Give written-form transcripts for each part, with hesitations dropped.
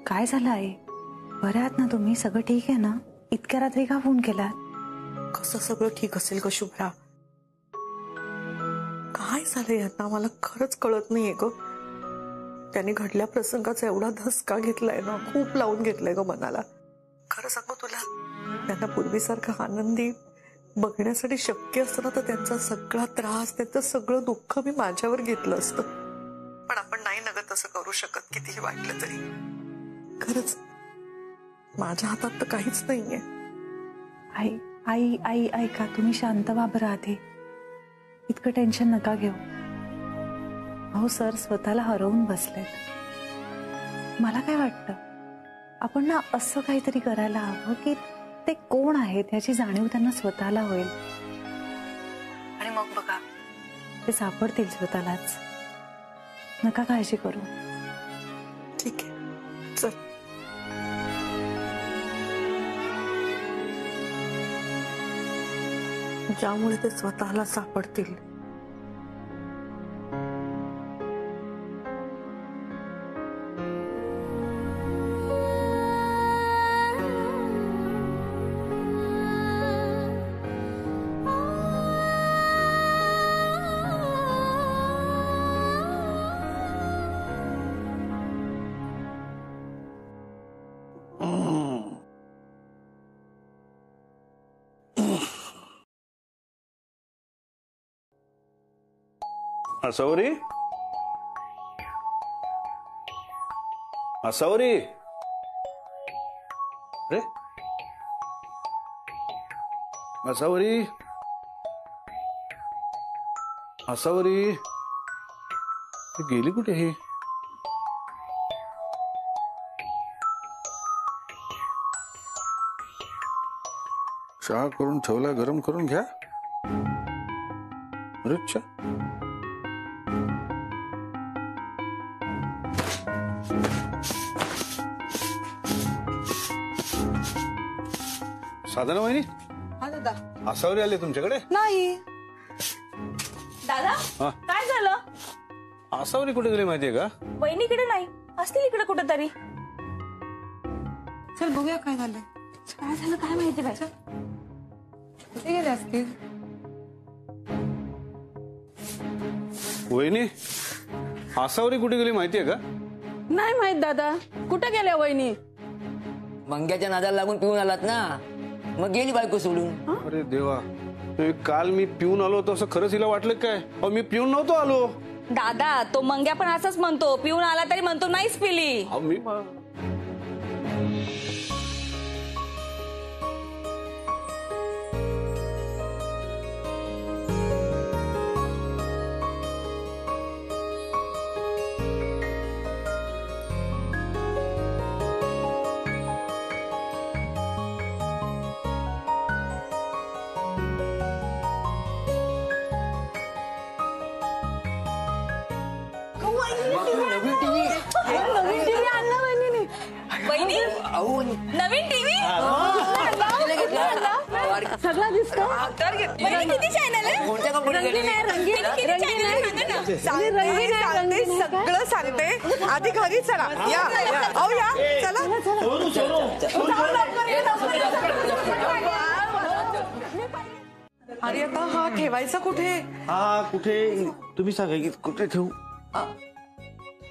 काय झालं आई? बरे आहात ना तुम्ही? सगळं ठीक आहे ना? इतक्या रात्री का फोन केला? कसं सगळं ठीक असेल ग शुभ्रा? काय झालं यांना मला खरंच कळत नाहीये ग. त्यांनी घडल्या प्रसंगाचा एवढा धसका घेतलाय ना, खूप लावून घेतलाय ग मनाला. खरं सांगू तुला, त्यांना पूर्वीसारखं आनंदी बघण्यासाठी शक्य असतं ना तर त्यांचा सगळा त्रास, त्यांचं सगळं दुःख मी माझ्यावर घेतलं असतं. पण आपण नाही नगत तसं करू शकत, कितीही वाटलं तरी. खरंच माझ्या हातात तर काहीच नाहीये. आई आई आई ऐका, तुम्ही शांत व्हा बरं आधी. इतकं टेन्शन नका घेऊ. अहो सर स्वतःला हरवून बसलेत. मला काय वाटतं, आपण ना असं काहीतरी करायला हवं की ते कोण आहेत याची जाणीव त्यांना स्वतःला होईल. आणि मग बघा ते सापडतील स्वतःलाच. नका काळजी करू. ठीक आहे, चल. ज्यामुळे ते स्वतःला सापडतील. असौरी, असौरी, अरे असौरी, असौरी गेली कुठे ही? चहा करून ठेवला, गरम करून घ्या. अरे अच्छा, साधना वहिनी. हा दादा. असौरी आले तुमच्याकडे? नाही दादा, काय झालं? असौरी कुठे गेली माहितीये का? वहिनीकडे नाही, असतील इकडे कुठेतरी. चल बघूया काय झालंय. काय झालं काय माहिती बाई. कुठे गेले असतील? वहिनी, असौरी कुठे गेली माहितीये का? नाही माहित दादा, कुठे गेल्या वहिनी? मंग्याच्या नादाला लागून पिऊन आलात ना, मग गेली बायको सोडून. अरे देवा, काल मी पिऊन आलो होतो असं खरंच हिला वाटलं काय? मी पिऊन नव्हतो आलो. दादा, तो मंग्या पण असंच म्हणतो, पिऊन आला तरी म्हणतो नाहीच पिली. मी नवीन टीव्ही सगळा दिसतो. किती चॅनल आहे? कोणत्या सगळं सांगते. आधी घरी चला. या अहो या, चला. अरे आता हा ठेवायचा कुठे? हा कुठे तुम्ही सांगा, कुठे ठेवू?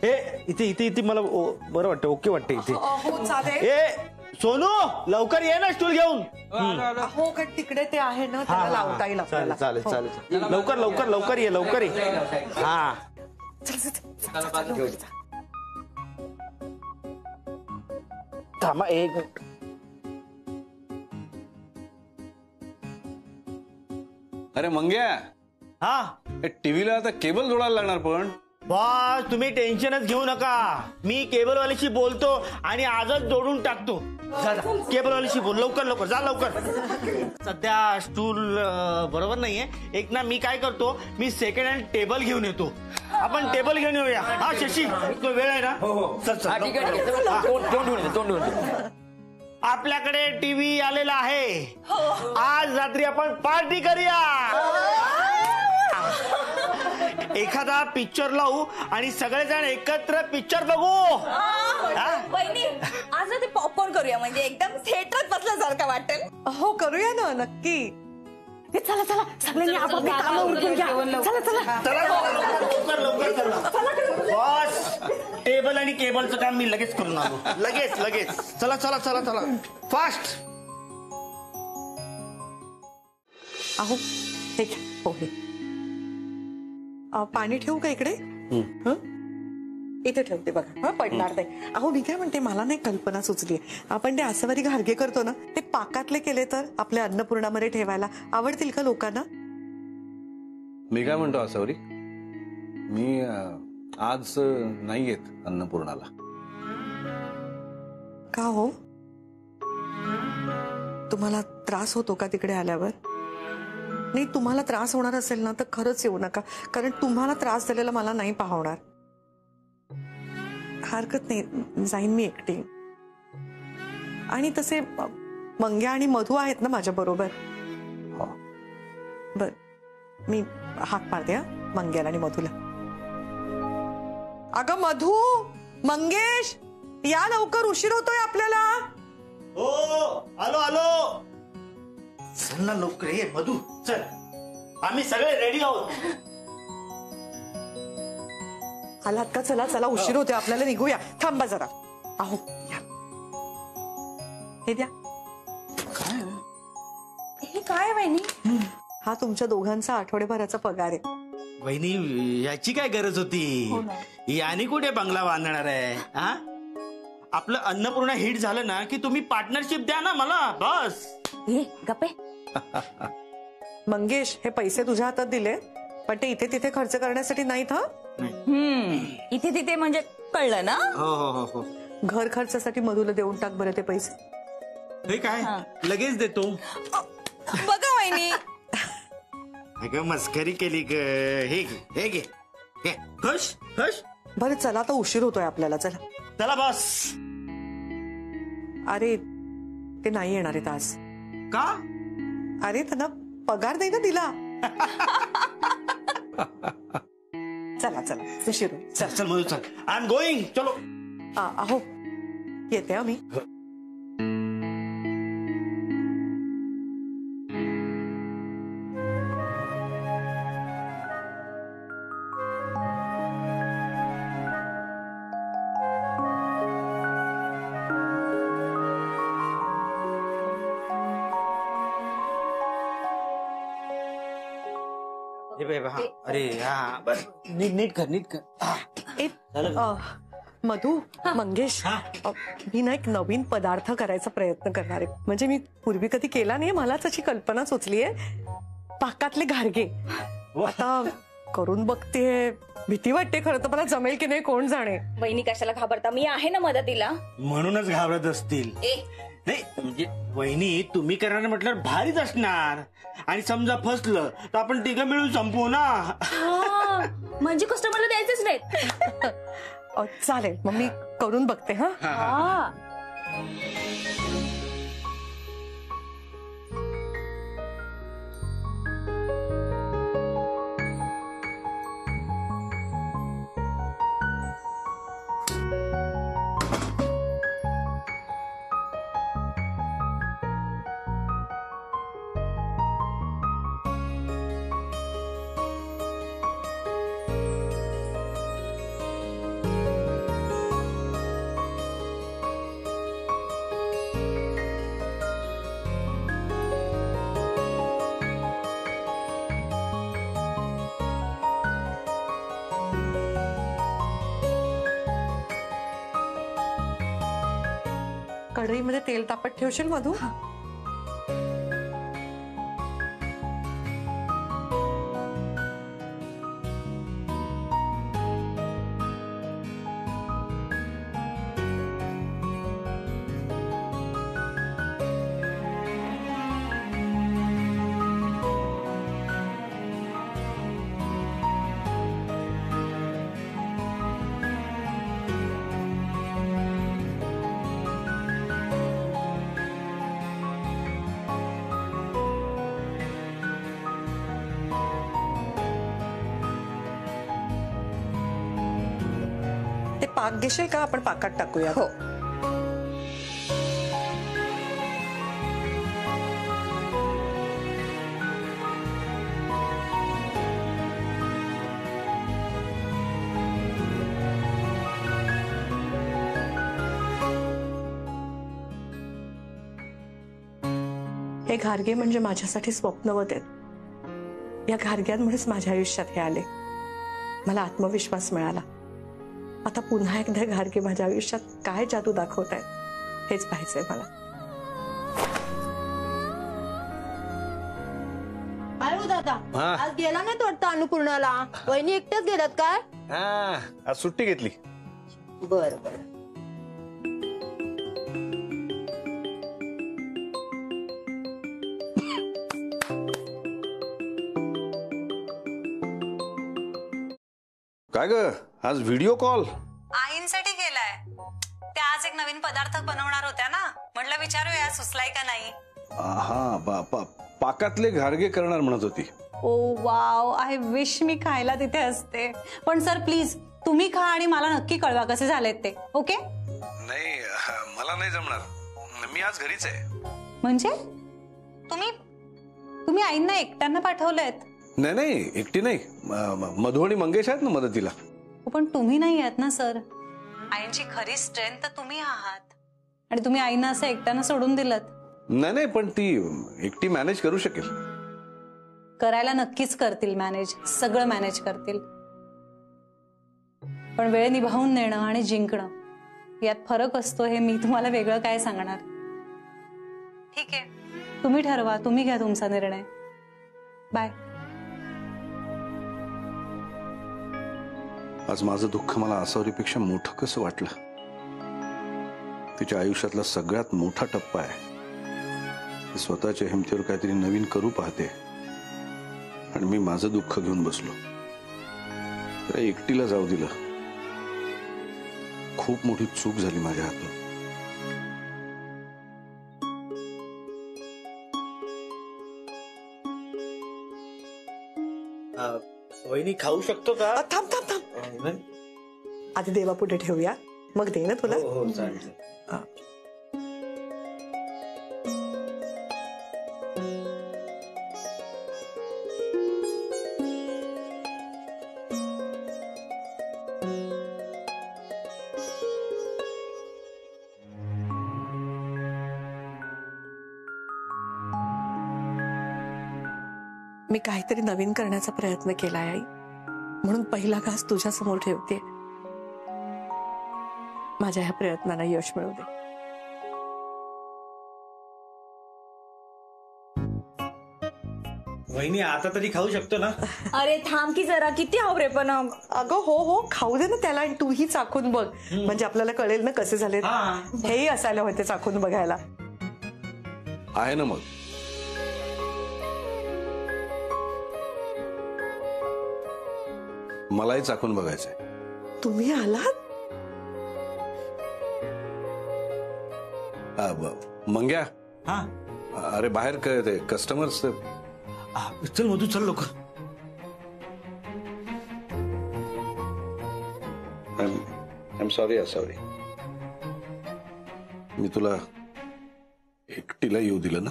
ए इथे इथे इथे मला बरं वाटतं, ओके वाटतं इथे. हो चालेल. ए सोनू, लवकर ये ना स्टूल घेऊन. हो का, तिकडे ते आहे ना, त्याला लावता येईल आपल्याला. चालेल चालेल, लवकर लवकर लवकर ये, लवकर ये. हा थांबा एक मिनिट. अरे मंग्या, हा टीव्हीला आता केबल जोडायला लागणार. पण बस तुम्ही टेन्शनच घेऊ नका, मी केबलवाल्याशी बोलतो आणि आजच जोडून टाकतो. केबलवाल्याशी बोल, लवकर लवकर जा, लवकर. सध्या स्टूल बरोबर नाहीये. एक ना मी काय करतो, मी सेकंड हँड टेबल घेऊन येतो. आपण टेबल घेऊन येऊया. हा शशी, तो वेळ आहे ना? चल चल. ठीक आहे, तोंड. आपल्याकडे टीव्ही आलेला आहे. आज रात्री आपण पार्टी करूया. एखादा पिक्चर लावू आणि सगळेजण एकत्र पिक्चर बघू. वहिनी आज ना ते पॉपकॉर्न करूया, म्हणजे एकदम थिएटरात बसल्यासारखं वाटेल. हो करूया ना नक्की. चला चला सगळ्यांनी आपापली कामं उरकून घ्या. चला चला चला लवकर लवकर चला. बॉस टेबल आणि केबलचं काम मी लगेच करून आलो. लगेच लगेच. चला चला चला चला फास्ट. अहो हे घ्या पोहे. पाणी ठेवू का इकडे? हं? इथे ठेवते बघा. पडणार नाही. अहो मी काय म्हणते, मला नाही कल्पना सुचली. आपण ते आसावरी घारगे करतो ना, ते पाकातले केले तर आपल्या अन्नपूर्णामध्ये ठेवायला आवडतील का लोकांना? मी काय म्हणतो आसावरी, मी आज नाही येत अन्नपूर्णाला. का हो? तुम्हाला त्रास होतो का तिकडे आल्यावर? नाही, तुम्हाला त्रास होणार असेल ना तर खरंच येऊ नका, कारण तुम्हाला त्रास झालेला मला नाही पाहणार. हरकत नाही, जाईन मी एकटी. आणि तसे मंग्या आणि मधू आहेत ना माझ्या बरोबर. बर, मी हाक मारते मंग्याला आणि मधूला. अगं मधू, मंगेश, या लवकर, उशीर होतोय आपल्याला. हो आलो आलो. चल ना लवकर ये मधू, चल. आम्ही सगळे रेडी आहोत. आलात का? चला चला, उशीर होतोय आपल्याला, निघूया. थांबा जरा. अहो या, हे द्या. हे काय वहिनी? हा तुमच्या दोघांचा आठवड्याभराचा पगार आहे. वहिनी याची काय गरज होती? याने कुठे बंगला बांधणार आहे? हा, आपलं अन्नपूर्णा हिट झालं ना की तुम्ही पार्टनरशिप द्या ना मला, बस. हे गप्पे. मंगेश, हे पैसे तुझ्या हातात दिले, पण ते इथे तिथे खर्च करण्यासाठी नाहीत. हा, इथे तिथे म्हणजे कळलं ना? हो हो हो हो. घर खर्चासाठी मधूला देऊन टाक बरं ते पैसे. हे काय, लगेच देतो. बघा वहिनी, अगं मस्करी केली ग. हे घे, हे घे, घे. खुश खुश. बरं चला, आता उशीर होतोय आपल्याला. चला चला बस. अरे ते नाही येणार आहेत आज. का? अरे त्यांना पगार नाही ना दिला. चला चला, उशीर होईल. चल चल मधू, चल. I am going. चलो. अहो येते आम्ही. अरे हा, बस. नीट नीट कर, नीट कर. मधू, मंगेश, मी ना एक नवीन पदार्थ करायचा प्रयत्न करणार आहे. म्हणजे मी पूर्वी कधी केला नाही, मलाच अशी कल्पना सुचली आहे. पाकातले घारगे आता करून बघते. भीती वाटते खरं तर, मला जमेल की नाही कोण जाणे. वहिनी कशाला घाबरता, मी आहे ना मदतीला. म्हणूनच घाबरत असतील. नाही म्हणजे वहिनी, तुम्ही करणार म्हटल्यावर भारीच असणार. आणि समजा फसलं तर आपण तिघं मिळून संपवू ना. म्हणजे कस्टमरला द्यायचंच नाहीत. चालेल, मग मी करून बघते. हा, कढईमध्ये तेल तापत ठेवशील मधू? ते पाक घेशील का? आपण पाकात टाकूया. हो. हे घारगे म्हणजे माझ्यासाठी स्वप्नवत आहेत. या घारग्यांमुळेच माझ्या आयुष्यात हे आले. मला आत्मविश्वास मिळाला. आता पुन्हा एकदा घारगे माझ्या आयुष्यात काय जादू दाखवत आहेत हेच पाहायचंय मला. अरे दादा, हा. आज गेला नाही वाटतं अन्नपूर्णाला. वहिनी एकट्याच गेल्यात काय? आज सुट्टी घेतली. बर बर. काय ग आज व्हिडिओ कॉल? आईंसाठी केलाय. त्या आज एक नवीन पदार्थ बनवणार होत्या ना, म्हटलं विचारूया सुचलाय का नाही. हा पाकातले घारगे करणार म्हणत होती. ओ वाव, आय विश मी खायला तिथे असते. पण सर प्लीज तुम्ही खा आणि मला नक्की कळवा कसे झालेत ते. ओके? नाही मला नाही जमणार. मी आज घरीच आहे. म्हणजे तुम्ही आईंना एकट्यांना पाठवलंयत? नाही एकटी नाही. मधू आणि मंगेश आहेत ना मदतीला. पण तुम्ही नाही आहात ना सर. आईंची खरी स्ट्रेंथ तर तुम्ही आहात आणि तुम्ही आईंना असं एकट्यानं सोडून दिलं. नाही पण ती एकटी मॅनेज करू शकेल. करायला नक्कीच करतील मॅनेज, सगळं मॅनेज करतील. पण वेळ निभावून नेणं आणि जिंकणं यात फरक असतो. हे मी तुम्हाला वेगळं काय सांगणार. ठीक आहे, तुम्ही ठरवा, तुम्ही घ्या तुमचा निर्णय. बाय. आज माझं दुःख मला आसावरीपेक्षा मोठं कसं वाटलं. तिच्या आयुष्यातला सगळ्यात मोठा टप्पा आहे. ती स्वतःच्या हिमतीवर काहीतरी नवीन करू पाहते आणि मी माझं दुःख घेऊन बसलो. तर एकटीला जाऊ दिलं. खूप मोठी चूक झाली माझ्या हातून. वहिनी खाऊ शकतो का? थांब थांब थांब. आधी देवापुढे ठेवूया, मग दे ना तुला. हो चालेल. मी काहीतरी नवीन करण्याचा प्रयत्न केलाय आई, म्हणून पहिला घास तुझ्या समोर ठेवते. माझ्या ह्या प्रयत्नाला यश मिळू दे. वहिनी आता तरी खाऊ शकतो ना? अरे थांब की जरा, किती आवरे पण. अगं हो खाऊ दे ना त्याला, आणि तूही चाखून बघ. म्हणजे आपल्याला कळेल ना कसे झाले. हेही असायला होते चाखून बघायला. आहे ना मग. मलाही चाकून बघायचंय. तुम्ही आलात? मंग्या. हा अरे बाहेर काय ते कस्टमर्स. चल मधू चल लवकर. I am sorry Asavari. मी तुला एकटीला येऊ दिलं ना.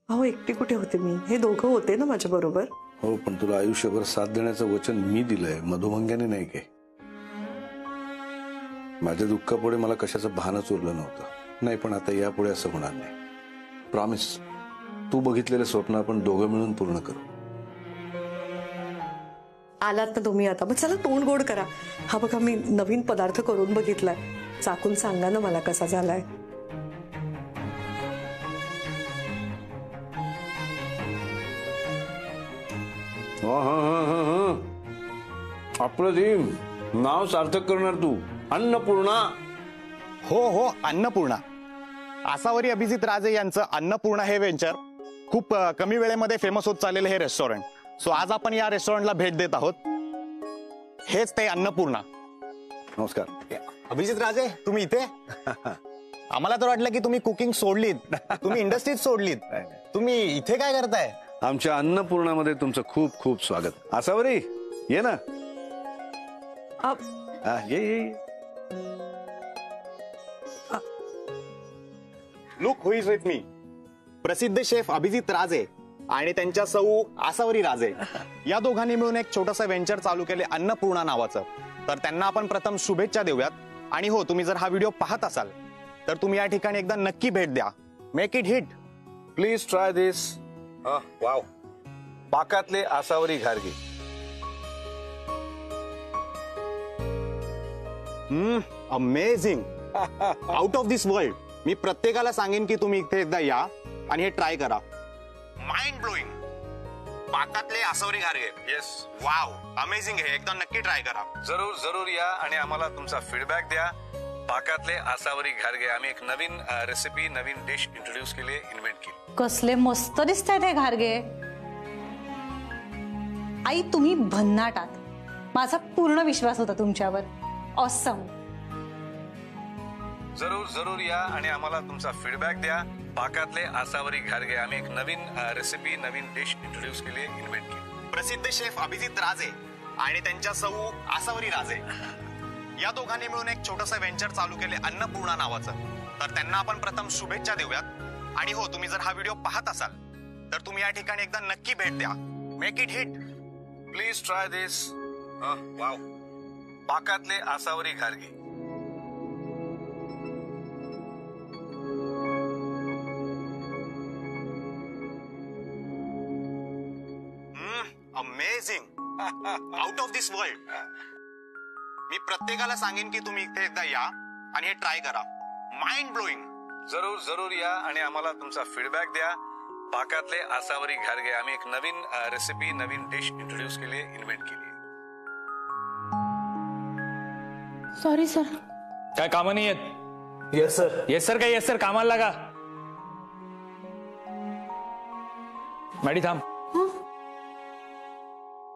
अहो एकटी कुठे होते मी, हे दोघं होते ना माझ्या बरोबर. हो पण तुला आयुष्यभर साथ देण्याचं वचन मी दिलंय, मधुमंग्याने नाही काय. माझ्या दुःखापुढे मला कशाचं भानच उरलं नव्हतं. नाही पण आता यापुढे असं होणार नाही. प्रॉमिस. तू बघितलेलं स्वप्न आपण दोघं मिळून पूर्ण करू. आलात ना तुम्ही आता, मग चला तोंड गोड करा. हा बघा मी नवीन पदार्थ करून बघितलाय. चाकून सांगा ना मला कसा झालाय. अप्रतिम. नाव सार्थक करणार तू. अन्नपूर्णा. हो अन्नपूर्णा. आसावरी अभिजित राजे यांचं अन्नपूर्णा हे व्हेंचर खूप कमी वेळेमध्ये फेमस होत चाललेलं हे रेस्टॉरंट. सो आज आपण या रेस्टॉरंटला भेट देत आहोत. हेच ते अन्नपूर्णा. नमस्कार. अभिजित राजे तुम्ही इथे? आम्हाला तर वाटलं की तुम्ही कुकिंग सोडलीत, तुम्ही इंडस्ट्रीज सोडलीत. तुम्ही इथे काय करताय? आमच्या अन्नपूर्णामध्ये तुमचं खूप खूप स्वागत. आसावरी ये ना. ये look who is with me. प्रसिद्ध शेफ अभिजित राजे आणि त्यांच्या सौ आसावरी राजे या दोघांनी मिळून एक छोटंसं व्हेंचर चालू केले अन्नपूर्णा नावाचं. तर त्यांना आपण प्रथम शुभेच्छा देऊयात. आणि हो, तुम्ही जर हा व्हिडिओ पाहत असाल तर तुम्ही या ठिकाणी एकदा नक्की भेट द्या. Make it hit. Please try this. Wow, पाकातले आसावरी घारगे. Amazing, out of this world. मी प्रत्येकाला सांगेन की तुम्ही इथे एकदा या आणि हे ट्राय करा. Mind blowing. पाकातले आसावरी घारगे. Yes, wow, amazing. हे एकदा नक्की ट्राय करा. जरूर जरूर या आणि आम्हाला तुमचा फीडबॅक द्या. पाकातले आसावरी घारगे आम्ही एक नवीन रेसिपी, नवीन डिश इंट्रोड्यूस केली, इन्व्हेंट केली. कसले मस्त दिसतायत हे घारगे. आई तुम्ही भन्नाटात. माझा पूर्ण विश्वास होता तुमच्यावर. ऑसम. जरूर जरूर या आणि आम्हाला तुमचा फीडबॅक द्या. पाकातले आसावरी घारगे आम्ही एक नवीन रेसिपी, नवीन डिश इंट्रोड्यूस केली, इन्व्हेंट केली. प्रसिद्ध शेफ अभिजित राजे आणि त्यांच्या सौ आसावरी राजे या दोघांनी मिळून एक छोटंसं व्हेंचर चालू केले अन्नपूर्णा नावाचं. तर त्यांना आपण प्रथम शुभेच्छा देऊयात. आणि हो, तुम्ही जर हा व्हिडिओ पाहत असाल तर तुम्ही या ठिकाणी एकदा नक्की भेट द्या. Make it hit. Please try this. Wow, पाकातले आसावरी घारगे. Amazing, out of this world. मी प्रत्येकाला सांगेन की तुम्ही इथे एकदा या आणि हे ट्राय करा. Mind blowing. जरूर जरूर या आणि आम्हाला तुमचा फीडबॅक द्या. पाकातले आसावरी घारगे आम्ही एक नवीन रेसिपी, नवीन डिश इंट्रोड्यूस केली, इन्व्हेंट केली. Sorry sir. काय कामं नाही आहेत? Yes sir. येस सर काय? येस सर, कामाला लागा. मॅडी थांब.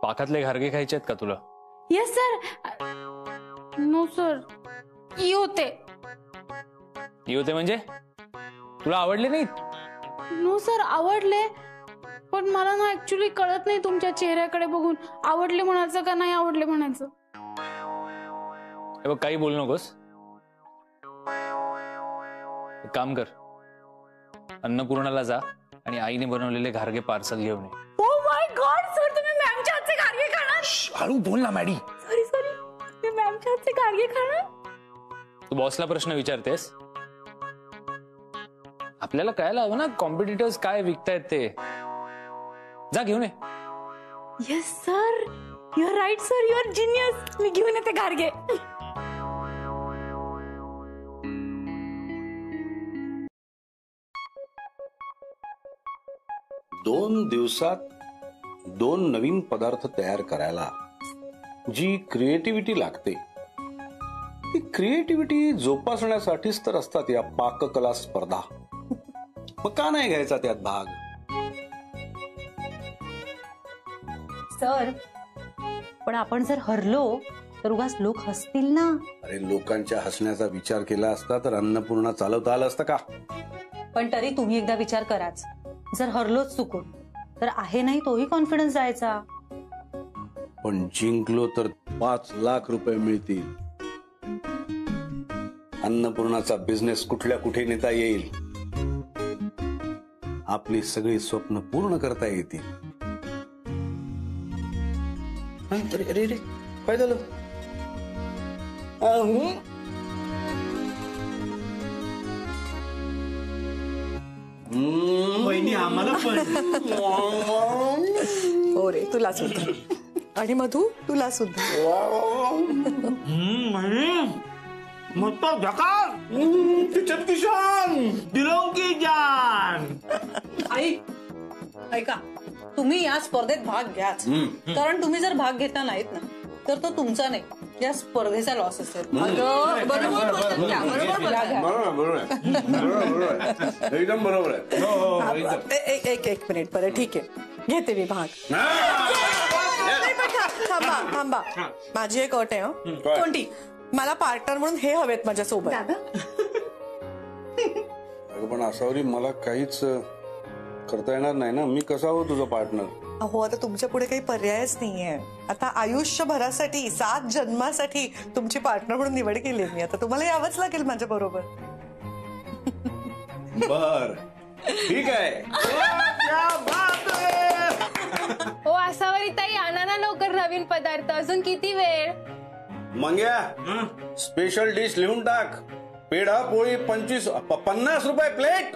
पाकातले घारगे खायचे आहेत का तुला? Yes sir. नो सर, ई होते. ई होते म्हणजे तुला आवडले नाहीत? नो सर, आवडले, पण मला ना ऍक्च्युली कळत नाही तुमच्या चेहऱ्याकडे बघून आवडले म्हणायचं का नाही आवडले म्हणायचं. हे बघ, काही बोलू नकोस. एक काम कर, अन्नपूर्णाला जा आणि आईने बनवलेले घारगे पार्सल घेऊन ये. ओ माय गॉड सर, तुम्ही मॅमच्या हातचे घारगे खाणार? हळू बोल ना मॅडी. सॉरी, तुम्ही मॅमच्या हातचे घारगे खाणार? तू बॉसला प्रश्न विचारतेस? आपल्याला कळायला हवं ना कॉम्पिटिटर्स काय विकतायत ते. जा घेऊन ये. Yes sir, you are right sir, you are genius. मी घेऊन येते घारगे. 2 दिवसात 2 नवीन पदार्थ तयार करायला जी क्रिएटिव्हिटी लागते, ती क्रिएटिव्हिटी जोपासण्यासाठीच तर असतात या पाककला स्पर्धा. मग का नाही घ्यायचा त्यात भाग? सर, पण आपण जर हरलो तर उगाच लोक हसतील ना. अरे, लोकांच्या हसण्याचा विचार केला असता तर अन्नपूर्णा चालवता आलं असतं का? पण तरी तुम्ही एकदा विचार कराच. जर हरलोच चुकून तर आहे नाही तोही कॉन्फिडन्स जायचा. पण जिंकलो तर 5 लाख रुपये मिळतील. अन्नपूर्णाचा बिझनेस कुठल्या कुठे नेता येईल. आपली सगळी स्वप्न पूर्ण करता येतील. अरे काय झालं? वहिनी आम्हाला पण. हो रे, तुला सुद्धा. आणि मधू, तुला सुद्धा. मस्त झकास. किचन किशन दिलो की जान. आई ऐका, तुम्ही या स्पर्धेत भाग घ्याच. कारण तुम्ही जर भाग घेता नाहीत ना तर तो तुमचा नाही, या स्पर्धेचा लॉस असेल. एकदम बरोबर आहे. एक मिनिट, बरं ठीक आहे, घेते मी भाग. थांबा. माझी एक अट आहे. कोणती? मला पार्टनर म्हणून हे हवेत माझ्यासोबत. पण आसावरी, मला काहीच करता येणार नाही ना. मी कसा हो तुझा पार्टनर? अहो आता तुमच्या पुढे काही पर्यायच नाहीये. आता आयुष्यभरासाठी 7 जन्मासाठी तुमची पार्टनर म्हणून निवड केली मी. आता तुम्हाला यावंच लागेल माझ्या बरोबर. बर ठीक आहे. हो आसावरी ताई, आणा ना लवकर नवीन पदार्थ. अजून किती वेळ? मंग्या स्पेशल डिश लिहून टाक. पेढा पोळी 50 रुपये प्लेट.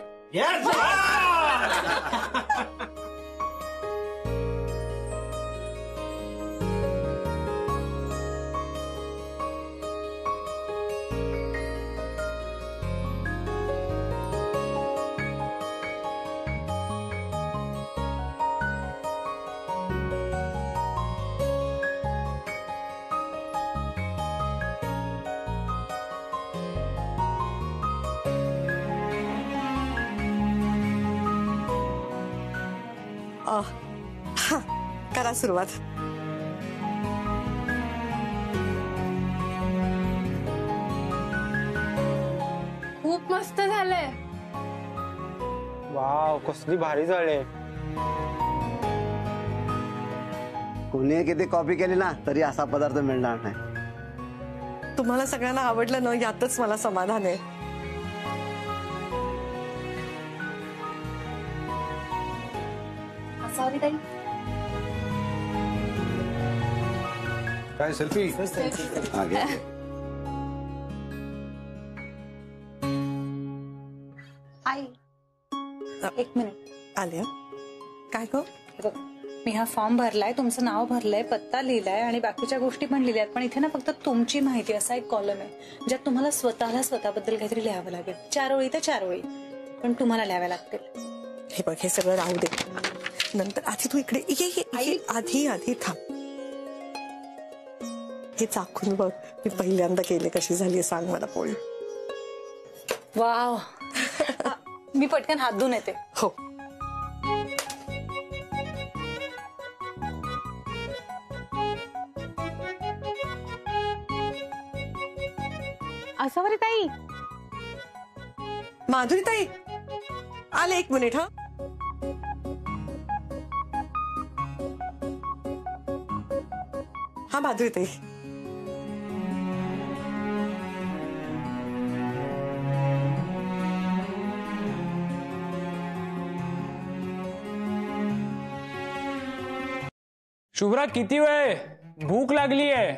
करा सुरुवात. खूप मस्त झालंय. वाव, कसली भारी झाले. कोणी किती कॉपी केली ना तरी असा पदार्थ मिळणार नाही. तुम्हाला सगळ्यांना आवडलं ना यातच मला समाधान आहे. सॉरी ताई. काय सेल्फी? हा घे. आई एक मिनिट आल्या. काय गो? मी हा फॉर्म भरलाय, तुमचं नाव भरलंय, पत्ता लिहिलाय आणि बाकीच्या गोष्टी पण लिहिल्यात. पण इथे ना फक्त तुमची माहिती असा एक कॉलम आहे ज्यात तुम्हाला स्वतःबद्दल काहीतरी लिहावं लागेल. 4 ओळी तर 4 ओळी पण तुम्हाला लिहाव्या लागतील. हे बघ, हे सगळं राहू दे. नंतर आधी तू इकडे ये. आधी थांब. हे चाकून बघ. मी पहिल्यांदा केले. कशी झाली सांग मला पोळी. वाव. मी पटकन हात धुवून येते. हो. आसावरी ताई. माधुरी ताई आले. 1 मिनिट. हा माधुरी ताई. शुभ्रा किती वेळ? भूक लागली आहे.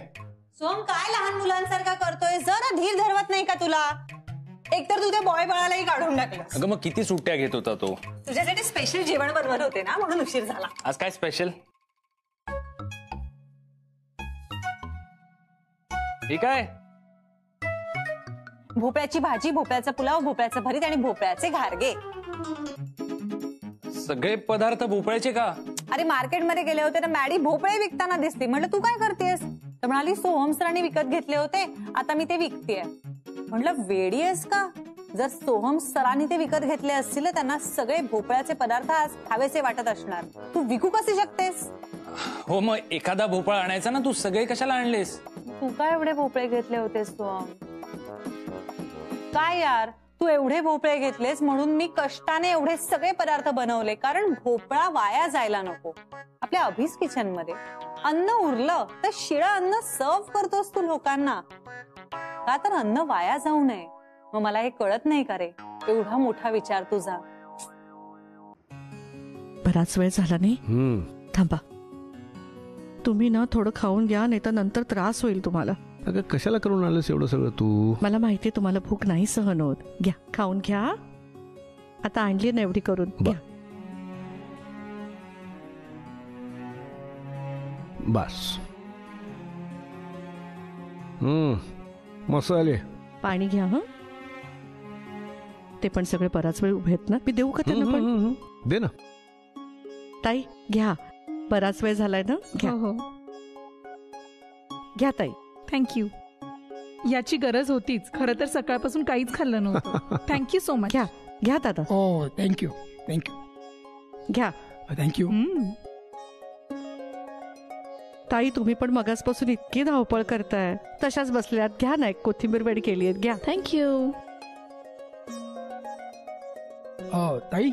सोम काय लहान मुलांसारखा करतोय? जरा धीर धरवत नाही का तुला? एकतर तू त्या बॉय बाळालाही काढून टाकलं. अगं मग किती सुट्ट्या घेत होता तो? तुझ्यासाठी स्पेशल जेवण बनवत होते ना म्हणून उशीर झाला. आज काय स्पेशल? ठीक आहे. भोपळ्याची भाजी, भोपळ्याचा पुलाव, भोपळ्याचं भरीत आणि भोपळ्याचे घारगे. सगळे पदार्थ भोपळ्याचे का? अरे मार्केटमध्ये गेले होते ना मॅडी, भोपळे विकताना दिसली. म्हटलं तू काय करतेस? तर म्हणाली सोहम सरांनी विकत घेतले होते, आता मी ते विकतेय. म्हटलं वेडी आहेस का? जर सोहम सरांनी ते विकत घेतले असतील त्यांना सगळे भोपळ्याचे पदार्थ आज खावेसे वाटत असणार. तू विकू कसे शकतेस? हो मग एखादा भोपळा आणायचा ना. तू सगळे कशाला आणलेस? तू काय एवढे भोपळे घेतले होतेस सोहम? काय यार, तू एवढे भोपळे घेतलेस म्हणून मी कष्टाने एवढे सगळे पदार्थ बनवले. कारण भोपळा वाया जायला नको. आपल्या अभीस किचन मध्ये अन्न उरलं तर शिळं अन्न सर्व करतोस तू लोकांना. का तर अन्न वाया जाऊ नये. मग मला हे कळत नाही का रे? एवढा मोठा विचार तुझा. बराच वेळ झाला नाही. थांबा. तुम्ही ना थोडं खाऊन घ्या, नाही तर नंतर त्रास होईल तुम्हाला. अगं कशाला करून आलंस एवढं सगळं तू? मला माहितीये तुम्हाला भूक नाही सहन होत. घ्या, खाऊन घ्या. आता आणली ना एवढी करून. घ्या. बस. मसाले. पाणी घ्या. हं, ते पण सगळे बराच वेळ उभे आहेत ना. मी देऊ का त्यांना पण? दे ना. ताई घ्या, बराच वेळ झालाय ना. घ्या. घ्या ताई. थँक्यू. याची गरज होतीच. खरं तर सकाळपासून काहीच खाल्लं नव्हतं. Thank you so much. घ्या घ्या दादा. हो थँक्यू. घ्या. थँक्यू. ताई तुम्ही पण मगासपासून इतकी धावपळ करताय. तशाच बसल्यात. घ्या ना, एक कोथिंबीर वडी केली आहे. घ्या. थँक्यू. ताई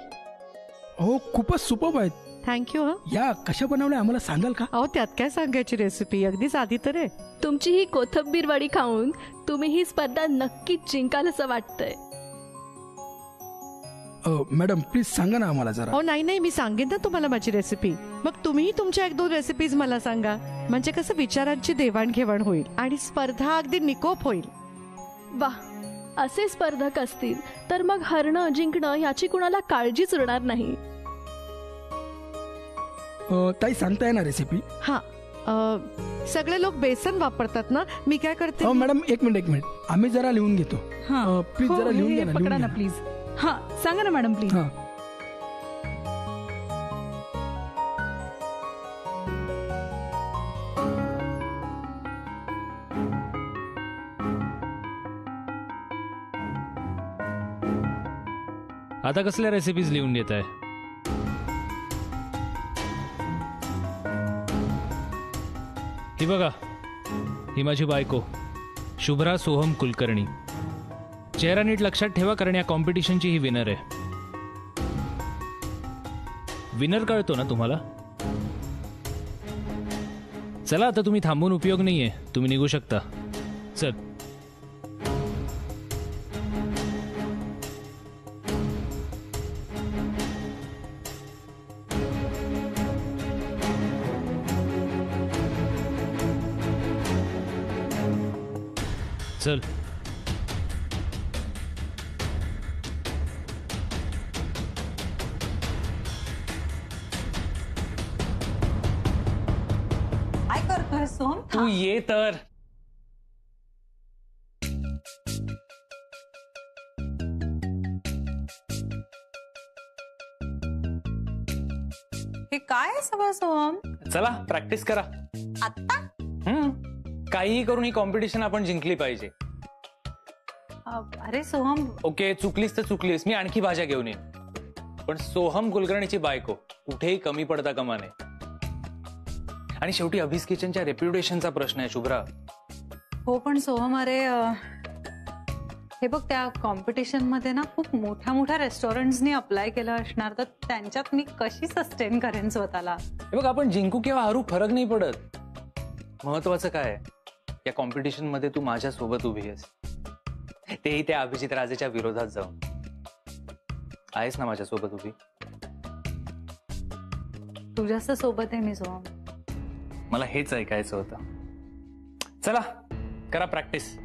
हो खूपच सुपर्ब आहेत. थँक्यू. या कशा बनवल्या आम्हाला सांगाल का? अहो त्यात काय सांगायची रेसिपी, अगदी साधी तर आहे. तुमची ही कोथिंबीर वडी खाऊन तुम्ही ही स्पर्धा नक्कीच जिंकाल असं वाटतंय. मॅडम प्लीज सांगा ना आम्हाला जरा. हो नाही मी सांगेन ना तुम्हाला माझी रेसिपी. मग तुम्ही तुमच्या 1-2 रेसिपीज मला सांगा. म्हणजे कसं विचारांची देवाणघेवाण होईल आणि स्पर्धा अगदी निकोप होईल. वा, असे स्पर्धक असतील तर मग हरणं जिंकणं याची कुणाला काळजीच उरणार नाही. ताई सांगताय ना रेसिपी? हा, सगळे लोक बेसन वापरतात ना. मी काय करते. मॅडम एक मिनिट आम्ही जरा लिहून घेतो. प्लीज जरा लिहून घ्या ना. पकडा ना प्लीज. हा सांगा ना मॅडम प्लीज. आता कसल्या रेसिपीज लिहून घेत आहे? ही बघा, ही माझी बायको शुभ्रा सोहम कुलकर्णी. चेहरा नीट लक्षात ठेवा कारण या कॉम्पिटिशनची ही विनर आहे. विनर कळतो ना तुम्हाला? चला आता तुम्ही थांबून उपयोग नाहीये, तुम्ही निघू शकता. चल. चल. काय करतोय सोहम? तू ये तर. हे काय आहे सगळं सोहम? चला प्रॅक्टिस करा. आता काहीही करून ही कॉम्पिटिशन आपण जिंकली पाहिजे. अरे सोहम. ओके, चुकलीस तर चुकलीस, मी आणखी भाज्या घेऊन येईन. पण सोहम कुलकर्णीची बायको कुठेही कमी पडता कामा नये. आणि शेवटी अभीस किचनच्या रेप्युटेशनचा प्रश्न आहे शुभ्रा. हो पण सोहम, अरे हे बघ, त्या कॉम्पिटिशन मध्ये ना खूप मोठ्या रेस्टॉरंट्सनी अप्लाय केलं असणार, तर त्यांच्यात मी कशी सस्टेन करेन स्वतःला? हे बघ, आपण जिंकू किंवा हरू फरक नाही पडत. महत्वाचं काय, या कॉम्पिटिशन मध्ये तू माझ्या सोबत उभी आहेस, तेही त्या अभिजित राजेच्या विरोधात जाऊन. आहेस ना माझ्या सोबत उभी? तुझ्याच सोबत आहे मी सोहम. मला हेच ऐकायचं होतं. चला करा प्रॅक्टिस.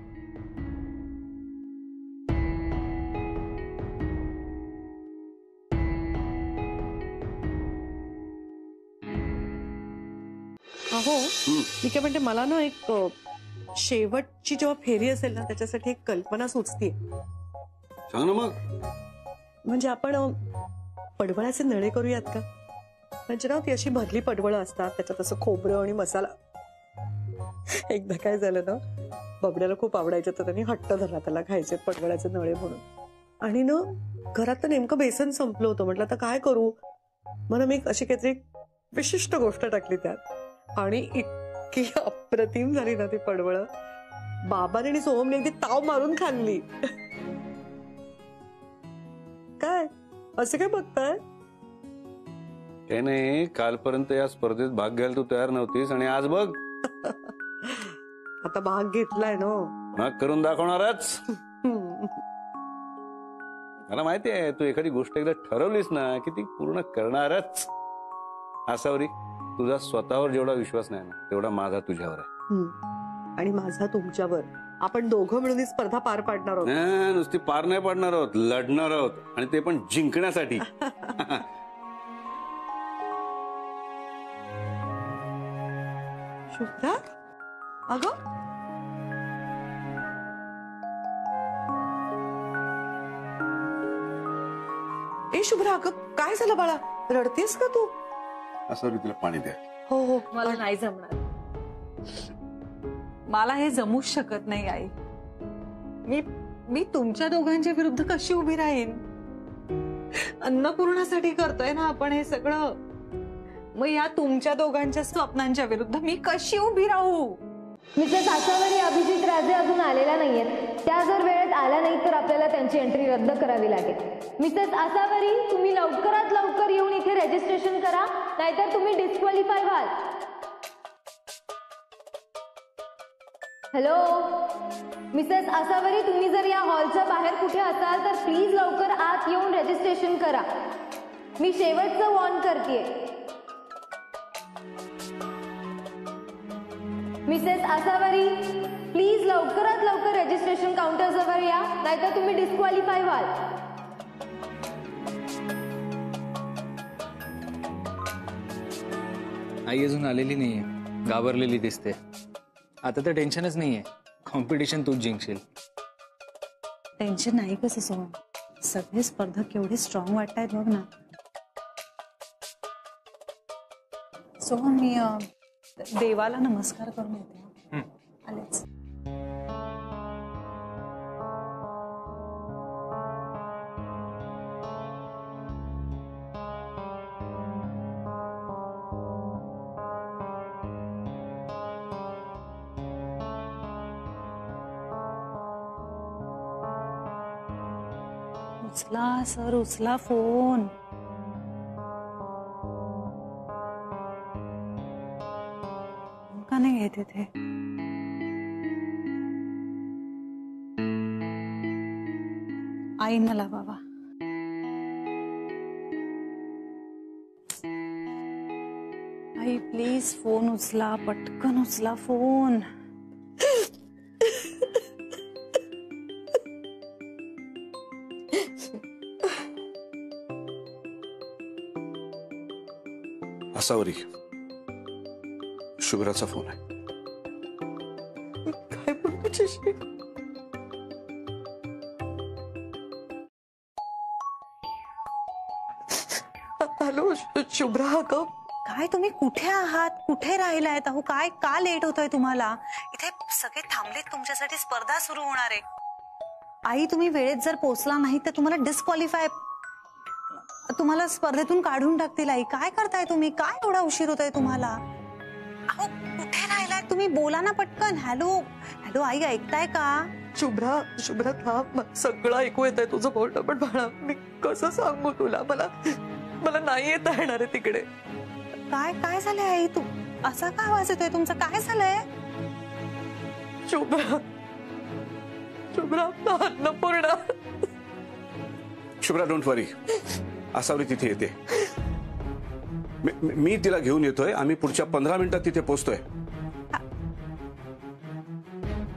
हो, मी काय म्हणते, मला ना एक शेवटची जेव्हा फेरी असेल ना त्याच्यासाठी एक कल्पना सुचते. सांग ना मग. म्हणजे आपण पडवळाचे नळे करूयात का? म्हणजे ना ती अशी भरली पडवळ असतात, त्याच्यात असं खोबरं आणि मसाला. एकदा काय झालं ना, बबड्याला खूप आवडायचं तर त्यांनी हट्ट धरला त्याला खायचे पडवळाचे नळे म्हणून. आणि ना घरात तर नेमकं बेसन संपलं होतं. म्हटलं आता काय करू, म्हणून मी अशी काहीतरी विशिष्ट गोष्ट टाकली त्यात आणि इतकी अप्रतिम झाली ना ती पडवळ. बाबाने आणि सोहमने अगदी ताव मारून खाल्ली. काय असं काय बघताय? काय नाही, कालपर्यंत या स्पर्धेत भाग घ्यायला तू तयार नव्हतीस आणि आज बघ आता भाग घेतलाय ना. भाग करून दाखवणारच. मला माहिती आहे, तू एखादी गोष्ट एकदा ठरवलीस ना की ती पूर्ण करणारच. आसावरी, तुझा स्वतःवर जेवढा विश्वास नाही ना तेवढा माझा तुझ्यावर आहे. आणि माझा तुमच्यावर. आपण दोघं मिळून ही स्पर्धा पार पाडणार आहोत. नुसती पार नाही पाडणार आहोत, लढणार आहोत, आणि ते पण जिंकण्यासाठी. शुभ्रा, अगं शुभ्रा, अगं काय झालं बाळा, रडतेस का तू? असं तुला पाणी द्या. हो, मला नाही जमणार. मला हे जमूच शकत नाही आई. मी तुमच्या दोघांच्या विरुद्ध कशी उभी राहीन? अन्नपूर्णासाठी करतोय ना आपण हे सगळं. मग या तुमच्या दोघांच्या स्वप्नांच्या विरुद्ध मी कशी उभी राहू? मिसेस आसावरी, अभिजित राजे अजून आलेला नाहीयेत. त्या जर वेळेत आल्या नाही तर आपल्याला त्यांची एंट्री रद्द करावी लागेल. मिसेस आसावरी, तुम्ही लवकरात लवकर येऊन इथे रजिस्ट्रेशन करा, नाहीतर तुम्ही डिस्क्वालिफाय व्हाल. हॅलो मिसेस आसावरी, तुम्ही जर या हॉलच्या बाहेर कुठे असाल तर प्लीज लवकर आत येऊन रजिस्ट्रेशन करा. मी शेवटचं वॉर्न करतेय. मिसेस आसावरी, प्लीज लवकरात लवकर रजिस्ट्रेशन काउंटर जवळ या, नाहीतर तुम्ही डिस्क्वालिफाय व्हाल. आई अजून आलेली नाहीये, घाबरलेली दिसते. आता तर टेन्शनच नाहीये, कॉम्पिटिशन तूच जिंकशील. टेन्शन नाही कसं सोहम, सगळे स्पर्धक केवढे स्ट्रॉंग वाटतायत बघ ना. सोहम, मी देवाला नमस्कार करून येते. आलेच. उचला सर, उचला फोन. का नाही घेते ते? आईना लावावा. आई प्लीज फोन उचला, पटकन उचला फोन. आसावरी, शुभ्राचा फोन आहे. काय बोलतो शशी? हॅलो शुभ्रा, ग काय तुम्ही कुठे आहात? कुठे राहिलायत? अहो काय, का लेट होतोय तुम्हाला? इथे सगळे थांबलेत तुमच्यासाठी, स्पर्धा सुरू होणार आहे. आई, तुम्ही वेळेत जर पोहोचला नाही तर तुम्हाला डिस्क्वालिफाय, तुम्हाला स्पर्धेतून काढून टाकतील. आई, काय करताय तुम्ही? काय एवढा उशीर होतोय तुम्हाला? अहो कुठे राहिलाय तुम्ही? बोला ना पटकन. हॅलो हॅलो आई, ऐकताय का? शुभ्रा, शुभ्रा थांब, सगळं ऐकू येत आहे तुझं बोलणं, पण बाळा मी कसं सांगू तुला? मला नाही येता येणार आहे तिकडे. काय काय झालंय आई? तू असा का आवाज येतोय तुमचा? काय झालंय? शुभ्रा, शुभ्रा, अन्नपूर्णा. शुभ्रा, डोंट वरी, आसावरी तिथे येते. मी तिला घेऊन येतोय. आम्ही पुढच्या 15 मिनिटात तिथे पोहोचतोय.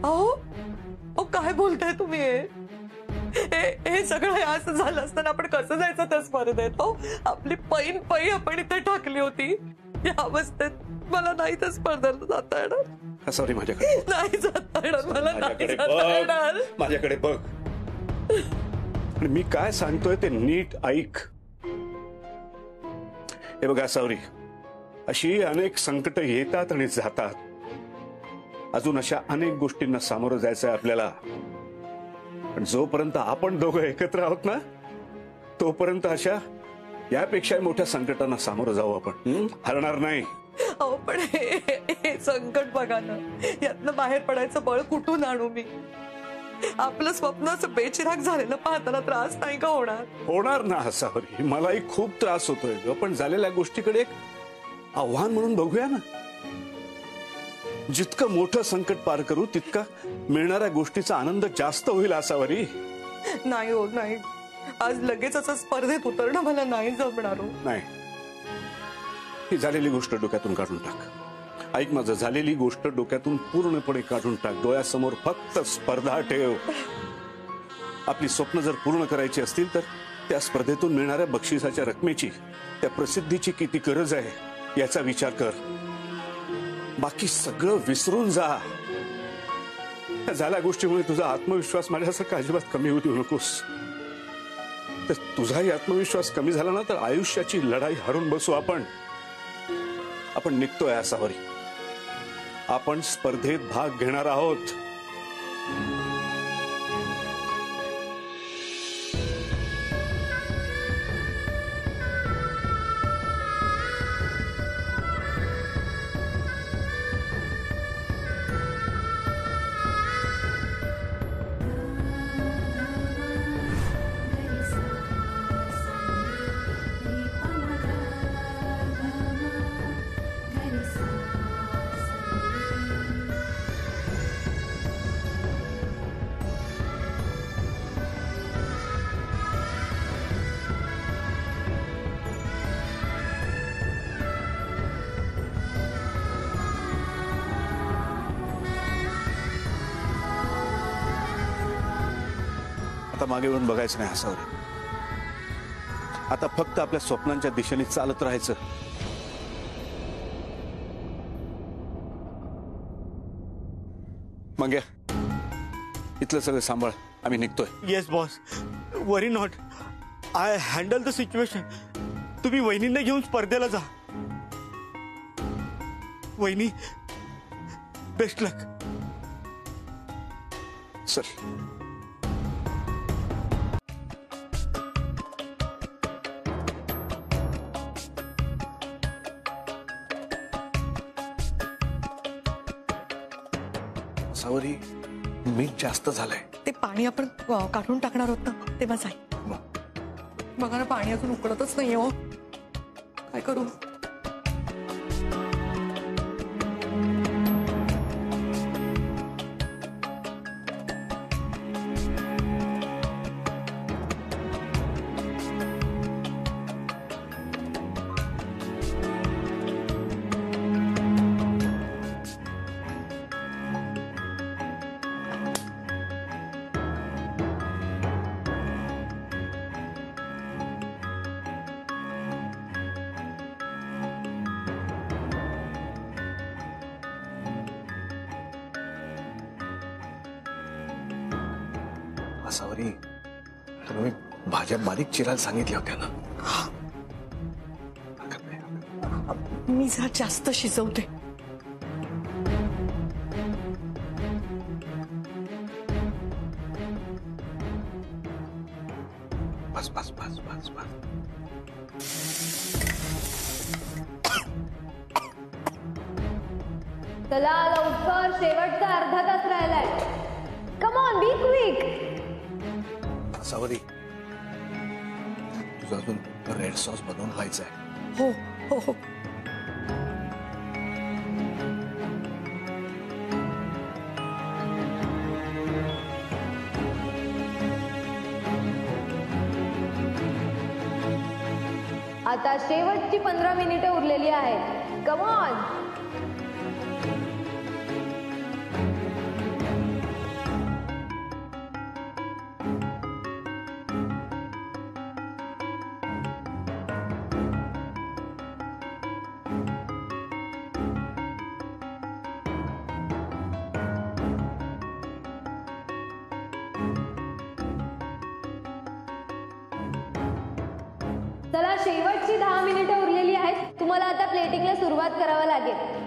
अहो काय बोलताय तुम्ही? हे सगळं असं झालं असताना आपण कसं जायचं त्या स्पर्धेत? हो, आपली पै आपण इथे टाकली होती. या अवस्थेत मला नाही त्या स्पर्धेला जाता येणार. सॉरी, माझ्याकडे नाही जाता येणार, मला नाही जाता येणार. माझ्याकडे बघ. मी काय सांगतोय ते नीट ऐक. हे बघा सावरी, अशी अनेक संकट येतात आणि जातात. अजून अशा अनेक गोष्टींना सामोरं जायचंय आपल्याला. पण जोपर्यंत आपण दोघं एकत्र आहोत ना, तोपर्यंत अशा यापेक्षा मोठ्या संकटांना सामोरं जाऊ आपण. हरणार नाही. अहो पण हे संकट बघा ना, यातनं बाहेर पडायचं बळ कुठून आणू मी? आपलं स्वप्नाचं बेचिराग झालेलं पाहताना त्रास नाही का होणार? होणार ना सावरी, मलाही खूप त्रास होतोय ग. पण झालेल्या गोष्टीकडे एक आव्हान म्हणून बघूया ना. जितकं मोठं संकट पार करू तितका मिळणाऱ्या गोष्टीचा आनंद जास्त होईल. आसावरी नाही हो, नाही. आज लगेच असं स्पर्धेत उतरणं मला नाही जमणार हो. नाही, ही झालेली गोष्ट डोक्यातून काढून टाक. ऐक माझं, झालेली गोष्ट डोक्यातून पूर्णपणे काढून टाक. डोळ्यासमोर फक्त स्पर्धा ठेव. आपली स्वप्न जर पूर्ण करायची असतील तर त्या स्पर्धेतून मिळणाऱ्या बक्षिसाच्या रकमेची, त्या प्रसिद्धीची किती गरज आहे याचा विचार कर. बाकी सगळं विसरून जा. झाल्या गोष्टीमुळे तुझा आत्मविश्वास माझ्यासारखा अजिबात कमी होऊ देऊ नकोस. तर तुझाही आत्मविश्वास कमी झाला ना तर आयुष्याची लढाई हरून बसू आपण. आपण निघतोय आसावरी. आपण स्पर्धेत भाग घेणार आहोत. आता मागे येऊन बघायचं नाही हसावर. आता फक्त आपल्या स्वप्नांच्या दिशेने चालत राहायचं. मंग्या, इथलं सगळं सांभाळ, आम्ही निघतोय. Yes boss, worry not, I handle the situation. तुम्ही वहिनींना घेऊन स्पर्धेला जा. वहिनी, बेस्ट लक. सर, सावरी, मीठ जास्त झालंय. ते पाणी आपण काढून टाकणार आहोत ना, तेव्हा जाईल. बघा ना, पाणी अजून उकळतच नाहीये हो. काय करू? सावरी, तुम्ही भाज्या बारीक चिरायला सांगितल्या होत्या ना. मी जरा जास्त शिजवते. बस बस बस बस बस. चला लवकर, शेवटचा अर्धा तास राहिलाय. Come on, be quick. सावरी, तुझं अजून रेड सॉस बनवून व्हायचं आहे. हो हो हो. आता शेवटची 15 मिनिटे उरलेली आहेत. Come on. चला, शेवटची 10 मिनिटं उरलेली आहेत. तुम्हाला आता प्लेटिंगला सुरुवात करावी लागेल.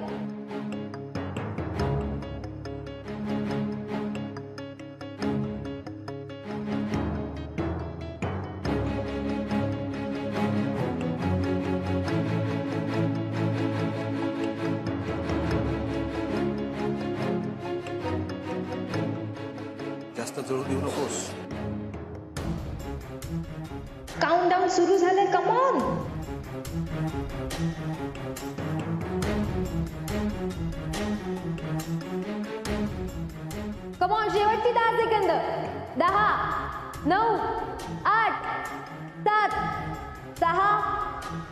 जास्त जळू देऊ नकोस. काउंटडाऊन सुरू झालंय. Come on. कम ऑन, शेवटची 10 second. 10, 9, 8, 7, 6,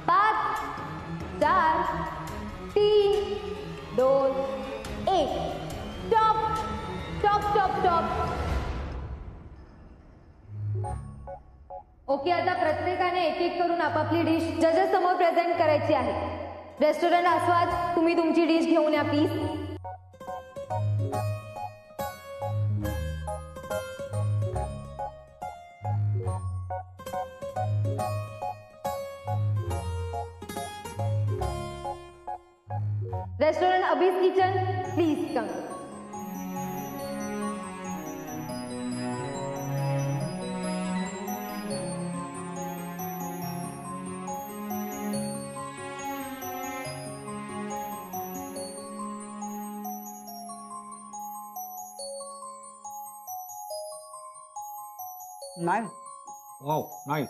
5, 4, 3, 2, 1. Stop stop stop stop. Okay, आता प्रत्येकाने एक एक करून आपापली डिश जजेस समोर प्रेझेंट करायची आहे. रेस्टॉरंट आस्वाद, तुम्ही तुमची डिश घेऊन या please. Restaurant Abby's kitchen, please come. Wow, nice.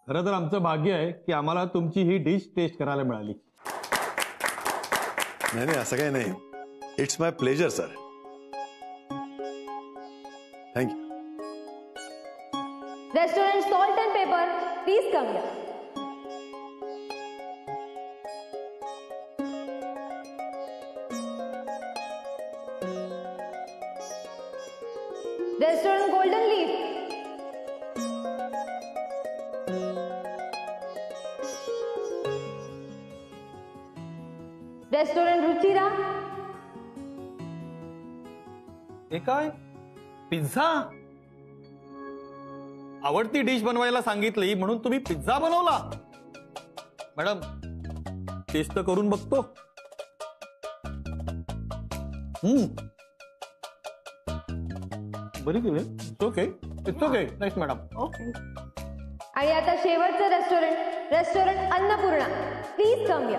खरं तर आमचं भाग्य आहे की आम्हाला तुमची ही डिश टेस्ट करायला मिळाली. नाही नाही, असं काही नाही. It's my pleasure sir. Thank you. Restaurant salt and paper, please come. Restaurant golden leaf, restaurant Ruchira, हे काय पिझ्झा? आवडती डिश बनवायला सांगितली म्हणून तुम्ही पिझ्झा बनवला? मॅडम टेस्ट करून बघतो. बरी केली. It's okay, it's okay. Nice madam. Okay. आणि आता शेवटचं रेस्टॉरंट अन्नपूर्णा. प्लीज कम या.